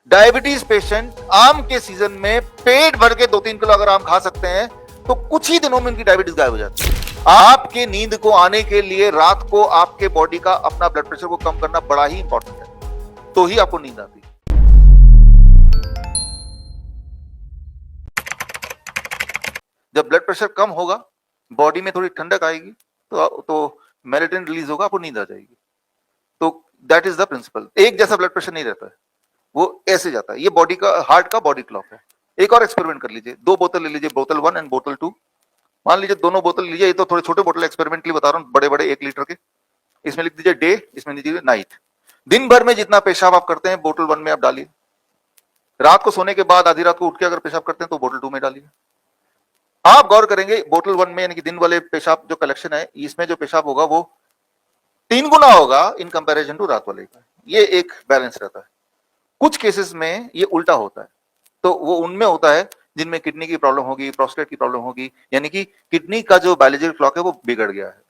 Diabetes patient आम के season में पेट भर के 2-3 किलो अगर आम खा सकते हैं तो कुछ ही दिनों में उनकी डायबिटीज गायब हो जाती है। आपके नींद को आने के लिए रात को आपके बॉडी का अपना ब्लड प्रेशर को कम करना बड़ा ही इंपॉर्टेंट है, तो ही आपको नींद आती है। जब ब्लड प्रेशर कम होगा, बॉडी में थोड़ी ठंडक आएगी, तो मेलेटोनिन रिलीज होगा, आपको नींद आ जाएगी। तो दैट इज द प्रिंसिपल। एक जैसा ब्लड प्रेशर नहीं रहता है, वो ऐसे जाता है। ये बॉडी का, हार्ट का बॉडी क्लॉक है। एक और एक्सपेरिमेंट कर लीजिए, 2 बोतल ले लीजिए, बोतल 1 एंड बोतल 2। मान लीजिए दोनों बोतल लीजिए, ये तो थोड़े छोटे बोतल एक्सपेरिमेंट के लिए बता रहा हूँ, बड़े बड़े 1 लीटर के। इसमें लिख दीजिए डे, इसमें लिख दीजिए नाइट। दिन भर में जितना पेशाब आप करते हैं बोतल 1 में आप डालिए। रात को सोने के बाद आधी रात को उठ के अगर पेशाब करते हैं तो बोतल 2 में डालिए। आप गौर करेंगे बोतल 1 में, यानी कि दिन वाले पेशाब जो कलेक्शन है, इसमें जो पेशाब होगा वो 3 गुना होगा इन कंपैरिजन टू रात वाले का। ये एक बैलेंस रहता है। कुछ केसेस में ये उल्टा होता है, तो वो उनमें होता है जिनमें किडनी की प्रॉब्लम होगी, प्रोस्टेट की प्रॉब्लम होगी, यानी कि किडनी का जो बायोलॉजिकल क्लॉक है वो बिगड़ गया है।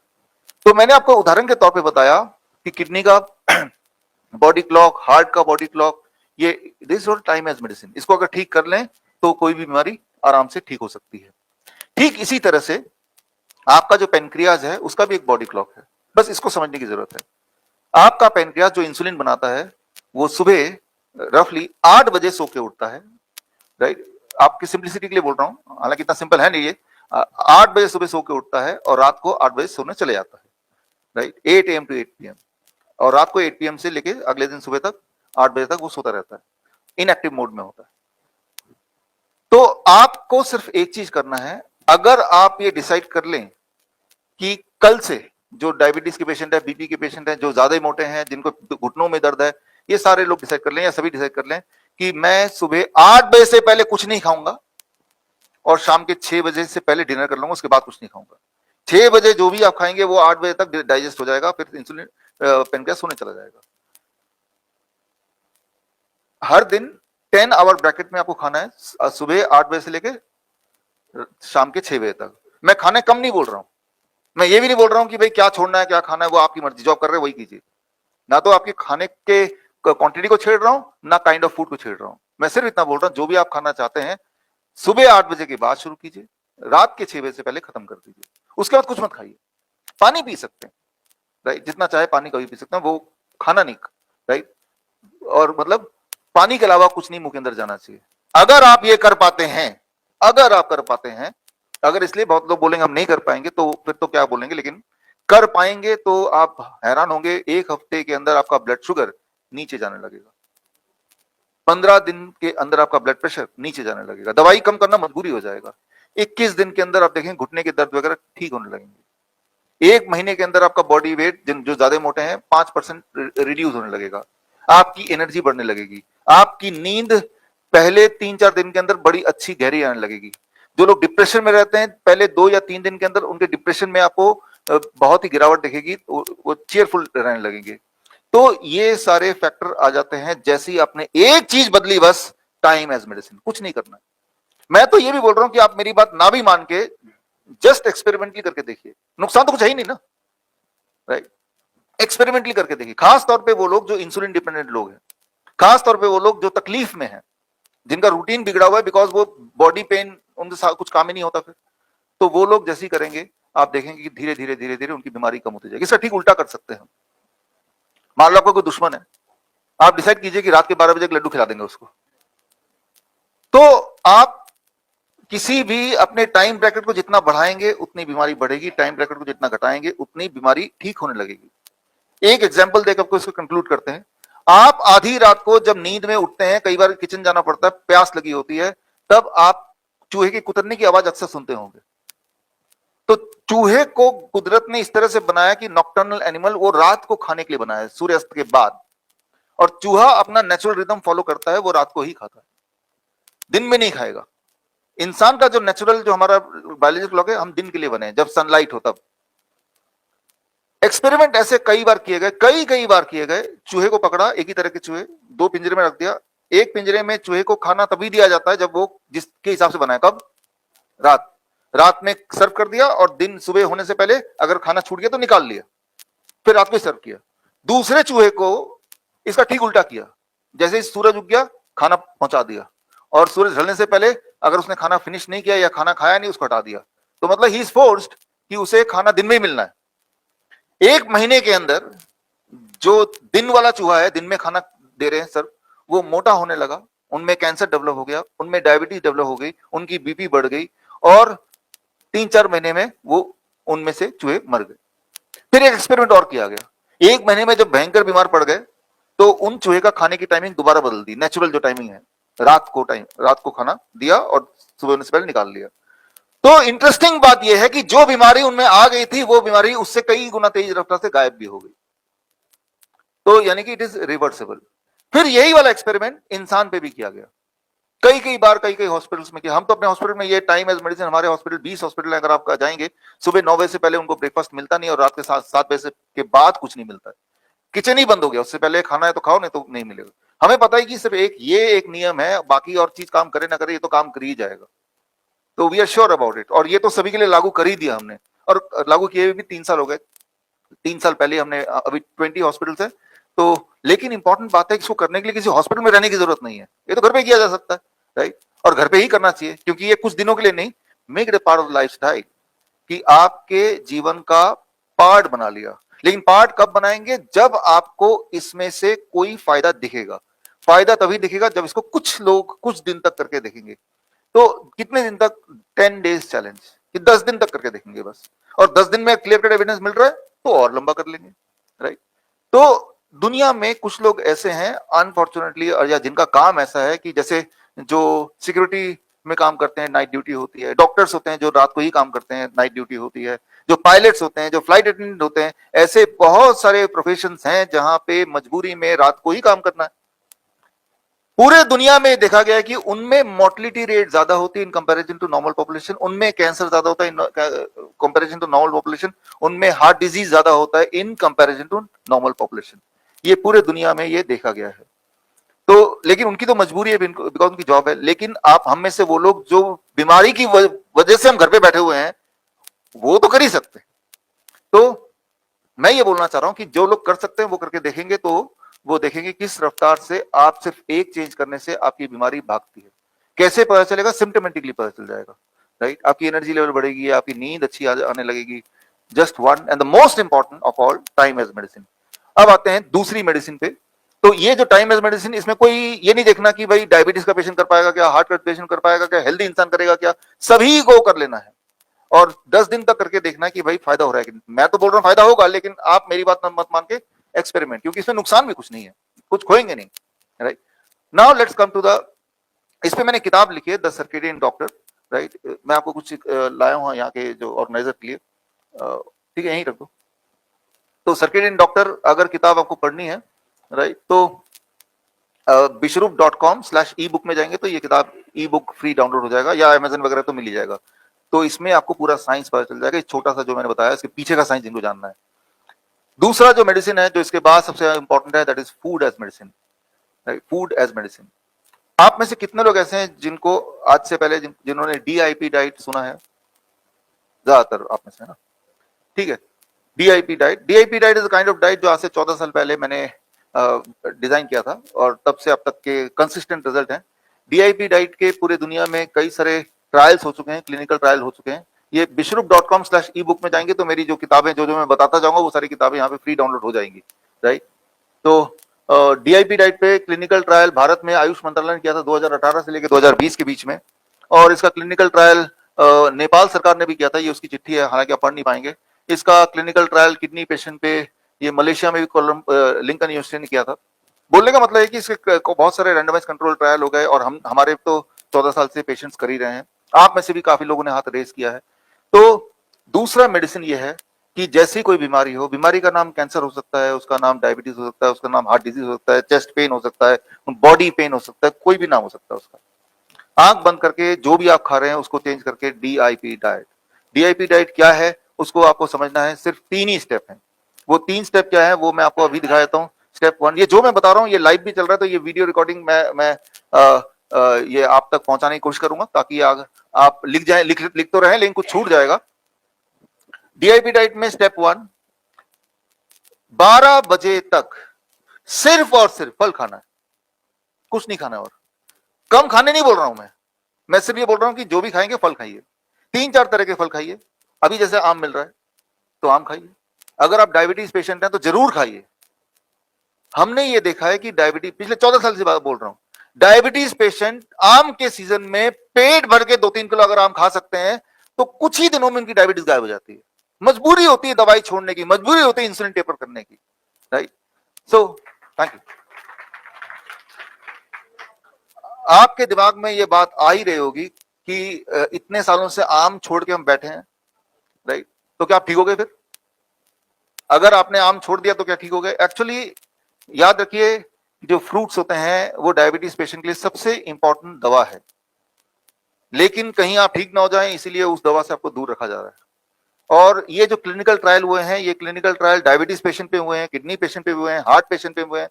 तो मैंने आपको उदाहरण के तौर पे बताया कि किडनी का बॉडी क्लॉक, हार्ट का बॉडी क्लॉक, ये दिस और टाइम एज मेडिसिन, इसको अगर ठीक कर लें तो कोई भी बीमारी आराम से ठीक हो सकती है। ठीक इसी तरह से आपका जो पेनक्रियाज है उसका भी एक बॉडी क्लॉक है, बस इसको समझने की जरूरत है। आपका पेनक्रियाज जो इंसुलिन बनाता है वो सुबह रफली 8 बजे सो के उठता है, राइट। आपकी सिंप्लिसिटी के लिए बोल रहा हूं, हालांकि इतना सिंपल है नहीं ये। 8 बजे सुबह सो के उठता है और रात को 8 बजे सोने चले जाता है, राइट। 8 AM टू 8 PM, और रात को 8 PM से लेके अगले दिन सुबह तक 8 बजे तक वो सोता रहता है, इनएक्टिव मोड में होता है। तो आपको सिर्फ एक चीज करना है, अगर आप ये डिसाइड कर लें कि कल से जो डायबिटीज के पेशेंट है, बीपी के पेशेंट है, जो ज्यादा मोटे हैं, जिनको घुटनों में दर्द है, ये सारे लोग डिसाइड कर लें, या सभी डिसाइड कर लें कि मैं सुबह 8 बजे से पहले कुछ नहीं खाऊंगा और शाम के 6 बजे से पहले डिनर कर लूंगा, उसके बाद कुछ नहीं खाऊंगा। 6 बजे जो भी आप खाएंगे वो 8 बजे तक डाइजेस्ट हो जाएगा, फिर इंसुलिन पेनक्रियास सोने चला जाएगा। हर दिन 10 आवर ब्रैकेट में आपको खाना है, सुबह 8 बजे से लेकर शाम के 6 बजे तक। मैं खाने कम नहीं बोल रहा हूं, मैं ये भी नहीं बोल रहा हूं कि भाई क्या छोड़ना है क्या खाना है वो आपकी मर्जी, जॉब कर रहे हैं वही कीजिए। ना तो आपके खाने के क्वांटिटी को छेड़ रहा हूं, ना काइंड ऑफ फूड को छेड़ रहा हूं। मैं सिर्फ इतना बोल रहा हूं, जो भी आप खाना चाहते हैं सुबह 8 बजे के बाद शुरू कीजिए, रात के 6 बजे से पहले खत्म कर दीजिए। उसके बाद कुछ मत खाइए। पानी पी सकते हैं, राइट, जितना चाहे पानी कभी पी सकते हैं, वो खाना नहीं, राइट। और मतलब पानी के अलावा कुछ नहीं मुंह के अंदर जाना चाहिए। अगर आप ये कर पाते हैं, अगर आप कर पाते हैं, अगर, इसलिए बहुत लोग बोलेंगे हम नहीं कर पाएंगे, तो फिर तो क्या बोलेंगे, लेकिन कर पाएंगे तो आप हैरान होंगे, 1 हफ्ते के अंदर आपका ब्लड शुगर नीचे जाने लगेगा, 15 दिन के अंदर आपका ब्लड प्रेशर नीचे जाने लगेगा, दवाई कम करना मजबूरी हो जाएगा, 21 दिन के अंदर आप देखेंगे घुटने के दर्द वगैरह ठीक होने लगेंगे, 1 महीने के अंदर आपका बॉडी वेट जो ज्यादा मोटे हैं 5% रिड्यूस होने लगेगा, आपकी एनर्जी बढ़ने लगेगी, आपकी नींद पहले 3-4 दिन के अंदर बड़ी अच्छी गहरी आने लगेगी। जो लोग डिप्रेशन में रहते हैं, पहले 2 या 3 दिन के अंदर उनके डिप्रेशन में आपको बहुत ही गिरावट दिखेगी, वो चेयरफुल रहने लगेंगे। तो ये सारे फैक्टर आ जाते हैं जैसे ही आपने एक चीज बदली, बस टाइम एज मेडिसिन, कुछ नहीं करना है। मैं तो ये भी बोल रहा हूं कि आप मेरी बात ना भी मान के जस्ट एक्सपेरिमेंटली करके देखिए, नुकसान तो कुछ है ही नहीं ना, राइट। एक्सपेरिमेंटली करके देखिए, खास तौर पे वो लोग जो इंसुलिन डिपेंडेंट लोग हैं, खास तौर पे वो लोग जो तकलीफ में हैं, जिनका रूटीन बिगड़ा हुआ है, बिकॉज वो बॉडी पेन उनके साथ कुछ काम ही नहीं होता, फिर तो वो लोग जैसे ही करेंगे आप देखेंगे कि धीरे धीरे धीरे धीरे उनकी बीमारी कम होती जाएगी। इसका ठीक उल्टा कर सकते हैं हम। मान लो आपका कोई दुश्मन है, आप डिसाइड कीजिए कि रात के 12 बजे एक लड्डू खिला देंगे उसको, तो आप किसी भी अपने टाइम ब्रैकेट को जितना बढ़ाएंगे उतनी बीमारी बढ़ेगी, टाइम ब्रैकेट को जितना घटाएंगे उतनी बीमारी ठीक होने लगेगी। एक एग्जाम्पल देकर आपको इसको कंक्लूड करते हैं। आप आधी रात को जब नींद में उठते हैं, कई बार किचन जाना पड़ता है, प्यास लगी होती है, तब आप चूहे के कुतरने की आवाज अक्सर सुनते होंगे। तो चूहे को कुदरत ने इस तरह से बनाया कि नॉकटर्नल एनिमल, वो रात को खाने के लिए बनाया है, सूर्यास्त के बाद, और चूहा अपना नेचुरल रिदम फॉलो करता है, वो रात को ही खाता है, दिन में नहीं खाएगा। इंसान का जो नेचुरल, जो हमारा बायोलॉजिकल क्लॉक है, हम दिन के लिए बने हैं, जब सनलाइट हो तब। एक्सपेरिमेंट ऐसे कई बार किए गए, कई बार किए गए। चूहे को पकड़ा, एक ही तरह के चूहे, 2 पिंजरे में रख दिया। एक पिंजरे में चूहे को खाना तभी दिया जाता है जब वो जिसके हिसाब से बनाया, कब, रात में सर्व कर दिया, और दिन सुबह होने से पहले अगर खाना छूट गया तो निकाल लिया, फिर रात में सर्व किया। दूसरे चूहे को इसका ठीक उल्टा किया, जैसे ही सूरज उग गया खाना पहुंचा दिया, और सूरज ढलने से पहले अगर उसने खाना फिनिश नहीं किया या खाना खाया नहीं, उसको हटा दिया, तो मतलब ही इज फोर्स्ड कि उसे खाना दिन में ही मिलना है। 1 महीने के अंदर जो दिन वाला चूहा है, दिन में खाना दे रहे हैं सर, वो मोटा होने लगा, उनमें कैंसर डेवलप हो गया, उनमें डायबिटीज डेवलप हो गई, उनकी बीपी बढ़ गई, और 3-4 महीने में वो उनमें से चूहे मर गए। फिर एक एक्सपेरिमेंट और किया गया, 1 महीने में जब भयंकर बीमार पड़ गए, तो उन चूहे का खाने की टाइमिंग दोबारा बदल दी, नेचुरल जो टाइमिंग है, रात को खाना दिया और सुबह से पहले निकाल लिया। तो इंटरेस्टिंग बात यह है कि जो बीमारी उनमें आ गई थी, वो बीमारी उससे कई गुना तेज रफ्तार से गायब भी हो गई। तो यानी कि इट इज रिवर्सेबल। फिर यही वाला एक्सपेरिमेंट इंसान पे भी किया गया, कई कई बार कई कई हॉस्पिटल्स में किया। हम तो अपने हॉस्पिटल में ये टाइम एज मेडिसिन, हमारे हॉस्पिटल 20 हॉस्पिटल है, अगर आप जाएंगे सुबह 9 बजे से पहले उनको ब्रेकफास्ट मिलता नहीं, और रात के 7 बजे के बाद कुछ नहीं मिलता है, किचन ही बंद हो गया, उससे पहले खाना है तो खाओ, नहीं तो नहीं मिलेगा। हमें पता है कि सिर्फ एक नियम है, बाकी और चीज काम करे ना करे, ये तो काम कर ही जाएगा। तो we are sure about it, और ये तो सभी के लिए लागू कर ही दिया हमने, और लागू किए भी 3 साल हो गए। 3 साल पहले हमने, अभी 20 हॉस्पिटल्स है। तो लेकिन इंपॉर्टेंट बात है कि इसको करने के लिए किसी हॉस्पिटल में रहने की जरूरत नहीं है, ये तो घर पे किया जा सकता है, राइट? और घर पे ही करना चाहिए, क्योंकि ये कुछ दिनों के लिए नहीं, make it a part of life style, कि आपके जीवन का पार्ट बना लिया। लेकिन पार्ट कब बनाएंगे? जब आपको इसमें से कोई फायदा दिखेगा। फायदा तभी दिखेगा जब इसको कुछ लोग कुछ दिन तक करके देखेंगे। तो कितने दिन तक? 10 डेज चैलेंज, कि 10 दिन तक करके देखेंगे बस, और 10 दिन में क्लियर कट एविडेंस मिल रहा है तो और लंबा कर लेंगे, राइट? तो दुनिया में कुछ लोग ऐसे हैं अनफॉर्चुनेटली, और या जिनका काम ऐसा है कि जैसे जो सिक्योरिटी में काम करते हैं, नाइट ड्यूटी होती है, डॉक्टर्स होते हैं जो रात को ही काम करते हैं, नाइट ड्यूटी होती है, जो पायलट्स होते हैं, जो फ्लाइट अटेंडेंट होते हैं, ऐसे बहुत सारे प्रोफेशंस हैं जहां पे मजबूरी में रात को ही काम करना है। पूरे दुनिया में देखा गया है कि उनमें मोर्टिलिटी रेट ज्यादा होती है in comparison to normal population, उनमें कैंसर ज्यादा होता है in comparison to normal population, उनमें हार्ट डिजीज ज्यादा होता है in comparison to normal population. ये पूरे दुनिया में ये देखा गया है। तो लेकिन उनकी तो मजबूरी है, बिकॉज उनकी जॉब है। लेकिन आप हम में से वो लोग जो बीमारी की वजह से हम घर पे बैठे हुए हैं, वो तो कर ही सकते हैं। तो मैं ये बोलना चाह रहा हूं कि जो लोग कर सकते हैं वो करके देखेंगे, तो वो देखेंगे किस रफ्तार से आप सिर्फ एक चेंज करने से आपकी बीमारी भागती है। कैसे पता चलेगा? सिम्टोमेटिकली पता चल जाएगा, राइट? आपकी एनर्जी लेवल बढ़ेगी, आपकी नींद अच्छी आने लगेगी। Just one and the most important of all, time as medicine. अब आते हैं दूसरी मेडिसिन पे। तो ये जो टाइम एज मेडिसिन, इसमें कोई ये नहीं देखना कि भाई डायबिटीज का पेशेंट कर पाएगा क्या, हार्ट का पेशेंट कर पाएगा क्या, हेल्दी इंसान करेगा क्या, सभी को कर लेना है, और 10 दिन तक करके देखना कि भाई फायदा हो रहा है कि। मैं तो बोल रहा हूं फायदा होगा, लेकिन आप मेरी बात मत मान के एक्सपेरिमेंट, क्योंकि इसमें नुकसान भी कुछ नहीं है, कुछ खोएंगे नहीं, right? Now let's come to the, इस पे मैंने किताब लिखी है, द सर्केडियन डॉक्टर, राइट? मैं आपको कुछ लाया हूं यहाँ के जो ऑर्गेनाइजर के लिए, ठीक है, यहीं रख दो। तो सर्केडियन डॉक्टर अगर किताब आपको पढ़नी है, राइट, तो bishrup.com/ebook में जाएंगे तो ये किताब ई बुक फ्री डाउनलोड हो जाएगा, या अमेजन वगैरह तो मिल ही जाएगा। तो इसमें आपको पूरा साइंस पता चल जाएगा, छोटा सा जो मैंने बताया इसके पीछे का साइंस जिनको जानना है। दूसरा जो मेडिसिन है, जो इसके बाद सबसे इंपॉर्टेंट है, that is food as medicine, right? Food as medicine. आप में से कितने लोग ऐसे हैं जिनको आज से पहले जिन्होंने DIP डाइट सुना है? ज्यादातर आप में से, है ना? ठीक है। DIP diet is kind of diet जो आज से 14 साल पहले मैंने डिजाइन किया था, और तब से अब तक के कंसिस्टेंट रिजल्ट हैं। DIP डाइट के पूरे दुनिया में कई सारे ट्रायल्स हो चुके हैं, क्लिनिकल ट्रायल हो चुके हैं। ये bishrup.com/ebook में जाएंगे तो मेरी जो किताबें जो मैं बताता जाऊंगा वो सारी किताबें यहाँ पे फ्री डाउनलोड हो जाएंगी, राइट? तो DIP डाइट पे क्लिनिकल ट्रायल भारत में आयुष मंत्रालय ने किया था 2018 से लेकर 2020 के बीच में, और इसका क्लिनिकल ट्रायल नेपाल सरकार ने भी किया था, ये उसकी चिट्ठी है, हालांकि आप पढ़ नहीं पाएंगे। इसका क्लिनिकल ट्रायल किडनी पेशेंट पे ये मलेशिया में भी लिंकन यूनिवर्सिटी ने किया था। बोलने का मतलब है कि इसके बहुत सारे रैंडमाइज कंट्रोल ट्रायल हो गए, और हमारे तो 14 साल से पेशेंट्स कर ही रहे हैं। आप में से भी काफी लोगों ने हाथ रेस किया है। तो दूसरा मेडिसिन ये है कि जैसी कोई बीमारी हो, बीमारी का नाम कैंसर हो सकता है, उसका नाम डायबिटीज हो सकता है, उसका नाम हार्ट डिजीज हो सकता है, चेस्ट पेन हो सकता है, बॉडी पेन हो सकता है, कोई भी नाम हो सकता है उसका। आंख बंद करके जो भी आप खा रहे हैं उसको चेंज करके DIP डाइट। DIP डाइट क्या है उसको आपको समझना है, सिर्फ 3 ही स्टेप हैं। वो 3 स्टेप क्या है वो मैं आपको अभी दिखा देता हूँ। स्टेप 1, ये जो मैं बता रहा हूँ ये लाइव भी चल रहा है, तो ये वीडियो रिकॉर्डिंग मैं ये आप तक पहुंचाने की कोशिश करूंगा, ताकि आप लिख जाए, लिख तो रहे लेकिन कुछ छूट जाएगा। DIP डाइट में स्टेप 1, 12 बजे तक सिर्फ और सिर्फ फल खाना है, कुछ नहीं खाना और। कम खाने नहीं बोल रहा हूं मैं सिर्फ ये बोल रहा हूं कि जो भी खाएंगे फल खाइए, 3-4 तरह के फल खाइए। अभी जैसे आम मिल रहा है तो आम खाइए, अगर आप डायबिटीज पेशेंट हैं तो जरूर खाइए। हमने ये देखा है कि डायबिटीज, पिछले 14 साल से बात बोल रहा हूं, डायबिटीज पेशेंट आम के सीजन में पेट भर के 2-3 किलो अगर आम खा सकते हैं तो कुछ ही दिनों में उनकी डायबिटीज गायब हो जाती है। मजबूरी होती है दवाई छोड़ने की, मजबूरी होती है इंसुलिन टेपर करने की, राइट। So thank you. आपके दिमाग में ये बात आ ही रही होगी कि इतने सालों से आम छोड़ के हम बैठे हैं, राइट, तो क्या आप ठीक हो गए फिर? अगर आपने आम छोड़ दिया तो क्या ठीक हो गए? एक्चुअली याद रखिए, जो फ्रूट्स होते हैं वो डायबिटीज पेशेंट के लिए सबसे इंपॉर्टेंट दवा है, लेकिन कहीं आप ठीक ना हो जाएं इसीलिए उस दवा से आपको दूर रखा जा रहा है। और ये जो क्लिनिकल ट्रायल हुए हैं, ये क्लिनिकल ट्रायल डायबिटीज पेशेंट पे हुए हैं, किडनी पेशेंट पे हुए हैं, हार्ट पेशेंट पे हुए हैं।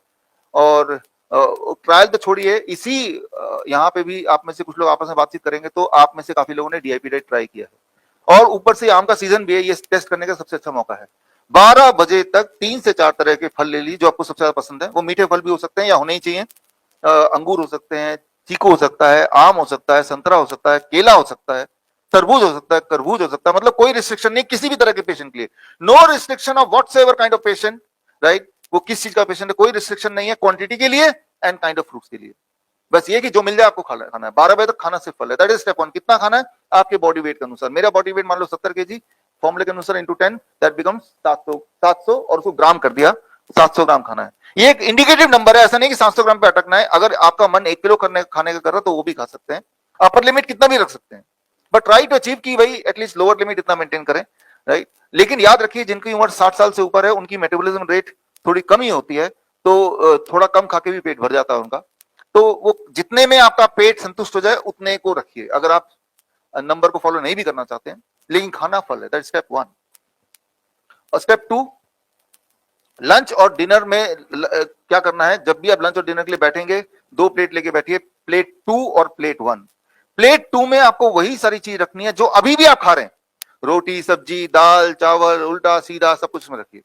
और ट्रायल तो छोड़िए, इसी यहाँ पे भी आप में से कुछ लोग आपस में बातचीत करेंगे तो आप में से काफी लोगों ने डीआईपी डाइट ट्राई किया है, और ऊपर से आम का सीजन भी है, ये टेस्ट करने का सबसे अच्छा मौका है। 12 बजे तक 3 से 4 तरह के फल ले लीजिए जो आपको सबसे ज्यादा पसंद है। वो मीठे फल भी हो सकते हैं या होने ही चाहिए, अंगूर हो सकते हैं, चीकू हो सकता है, आम हो सकता है, संतरा हो सकता है, केला हो सकता है, तरबूज हो सकता है, तरबूज हो सकता है, मतलब कोई रिस्ट्रिक्शन नहीं किसी भी तरह के पेशेंट के लिए। No restriction of whatsoever kind of patient, right, वो किस चीज का पेशेंट है, कोई रिस्ट्रिक्शन नहीं है क्वांटिटी के लिए एंड काइंड ऑफ फ्रूट्स के लिए। बस ये कि जो मिल जाए आपको खाना है। 12 बजे तक खाना सिर्फ फल है, दैट इज स्टेप 1। कितना खाना है? आपके बॉडी वेट के अनुसार। मेरा बॉडी वेट मान लो 70 kg, फॉर्मूले के अनुसार इंटू 10 दैट बिकम्स 700 और उसको ग्राम कर दिया, 700 ग्राम खाना है। ये एक इंडिकेटिव नंबर है, ऐसा नहीं कि 700 ग्राम पे अटकना है। अगर आपका मन 1 किलो खाने का कर रहा है तो वो भी खा सकते हैं, अपर लिमिट कितना भी रख सकते हैं, बट ट्राई टू अचीव की भाई एटलीस्ट लोअर लिमिट इतना मेंटेन करें, राइट। लेकिन याद रखिए जिनकी उम्र 60 साल से ऊपर है उनकी मेटाबॉलिज्म रेट थोड़ी कम ही होती है, तो थोड़ा कम खा के भी पेट भर जाता है उनका। तो वो जितने में आपका पेट संतुष्ट हो जाए उतने को रखिए, अगर आप नंबर को फॉलो नहीं भी करना चाहते हैं, लेकिन खाना फल है, दैट स्टेप 1। और स्टेप 2, लंच और डिनर में क्या करना है? जब भी आप लंच और डिनर के लिए बैठेंगे 2 प्लेट लेके बैठिए, प्लेट 2 और प्लेट 1। प्लेट 2 में आपको वही सारी चीज रखनी है जो अभी भी आप खा रहे हैं, रोटी, सब्जी, दाल, चावल, उल्टा सीधा सब कुछ में रखिए।